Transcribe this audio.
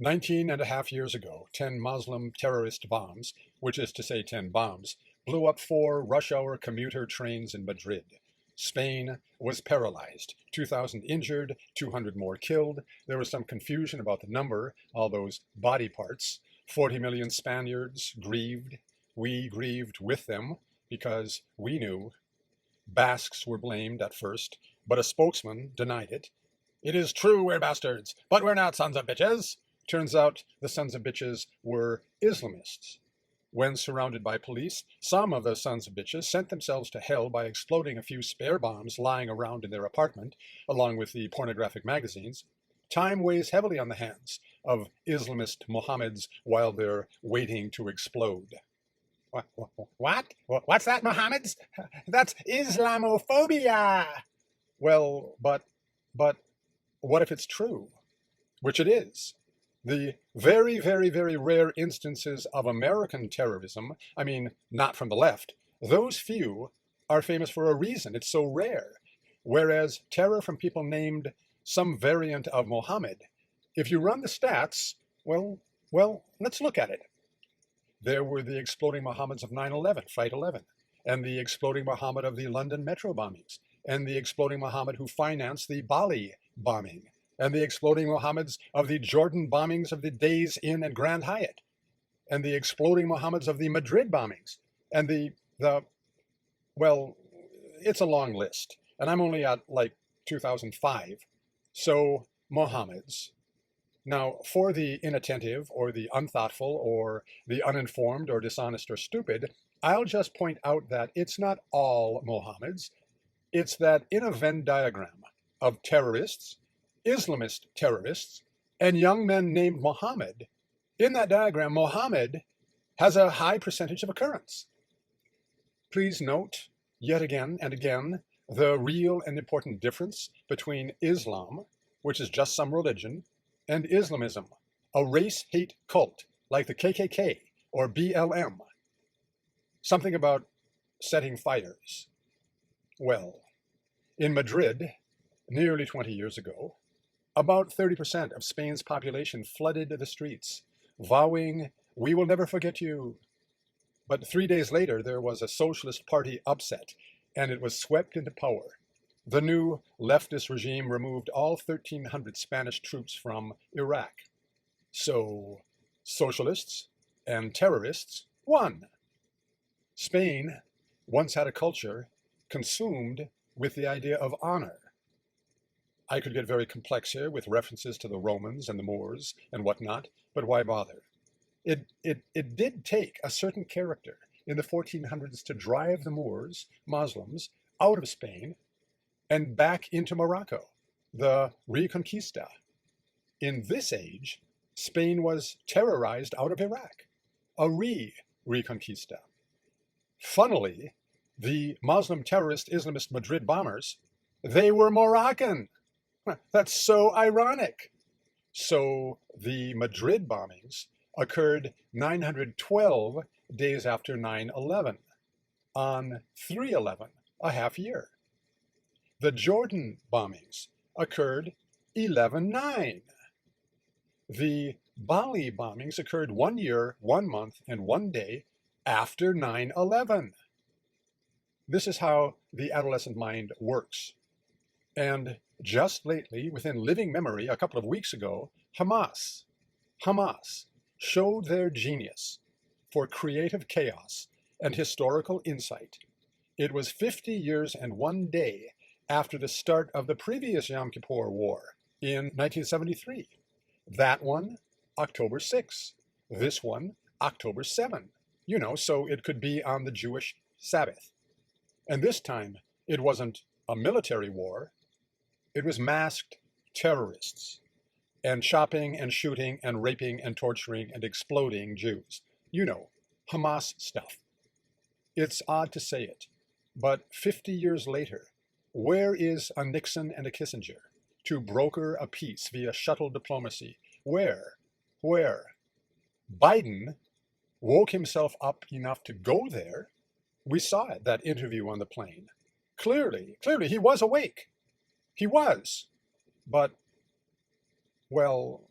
19 and a half years ago, 10 Muslim terrorist bombs, which is to say 10 bombs, blew up 4 rush-hour commuter trains in Madrid. Spain was paralyzed. 2,000 injured, 200 more killed. There was some confusion about the number, all those body parts. 40 million Spaniards grieved. We grieved with them because we knew. Basques were blamed at first, but a spokesman denied it. It is true we're bastards, but we're not sons of bitches. Turns out the sons of bitches were Islamists. When surrounded by police, some of the sons of bitches sent themselves to hell by exploding a few spare bombs lying around in their apartment, along with the pornographic magazines. Time weighs heavily on the hands of Islamist Mohammeds while they're waiting to explode. What? What's that, Mohammeds? That's Islamophobia! Well, but what if it's true? Which it is. The very, very, very rare instances of American terrorism, I mean, not from the left, those few are famous for a reason. It's so rare. Whereas terror from people named some variant of Mohammed, if you run the stats, well, let's look at it. There were the exploding Mohammeds of 9/11, Flight 11, and the exploding Mohammed of the London metro bombings, and the exploding Mohammed who financed the Bali bombing, and the exploding Mohammeds of the Jordan bombings of the Days Inn at Grand Hyatt, and the exploding Mohammeds of the Madrid bombings, and well, it's a long list, and I'm only at like 2005. So, Mohammeds. Now, for the inattentive, or the unthoughtful, or the uninformed, or dishonest, or stupid, I'll just point out that it's not all Mohammeds. It's that in a Venn diagram of terrorists, Islamist terrorists, and young men named Mohammed, in that diagram, Mohammed has a high percentage of occurrence. Please note, yet again and again, the real and important difference between Islam, which is just some religion, and Islamism, a race-hate cult like the KKK or BLM. Something about setting fires. Well, in Madrid, nearly 20 years ago, about 30% of Spain's population flooded the streets, vowing, "We will never forget you." But 3 days later, there was a socialist party upset, and it was swept into power. The new leftist regime removed all 1,300 Spanish troops from Iraq. So, socialists and terrorists won. Spain once had a culture consumed with the idea of honor. I could get very complex here with references to the Romans and the Moors and whatnot, but why bother? It did take a certain character in the 1400s to drive the Moors, Muslims, out of Spain and back into Morocco, the Reconquista. In this age, Spain was terrorized out of Iraq, a Reconquista. Funnily, the Muslim terrorist Islamist Madrid bombers, they were Moroccan. That's so ironic. So the Madrid bombings occurred 912 days after 9/11, on 3/11, a half year. The Jordan bombings occurred 11/9. The Bali bombings occurred 1 year, 1 month, and 1 day after 9/11. This is how the adolescent mind works. And just lately, within living memory, a couple of weeks ago, Hamas showed their genius for creative chaos and historical insight. It was 50 years and 1 day after the start of the previous Yom Kippur War in 1973. That one, October 6. This one, October 7. You know, so it could be on the Jewish Sabbath. And this time, it wasn't a military war. It was masked terrorists and chopping and shooting and raping and torturing and exploding Jews. You know, Hamas stuff. It's odd to say it, but 50 years later, where is a Nixon and a Kissinger to broker a peace via shuttle diplomacy? Where? Biden woke himself up enough to go there. We saw it, that interview on the plane. Clearly, he was awake. He was. But, well,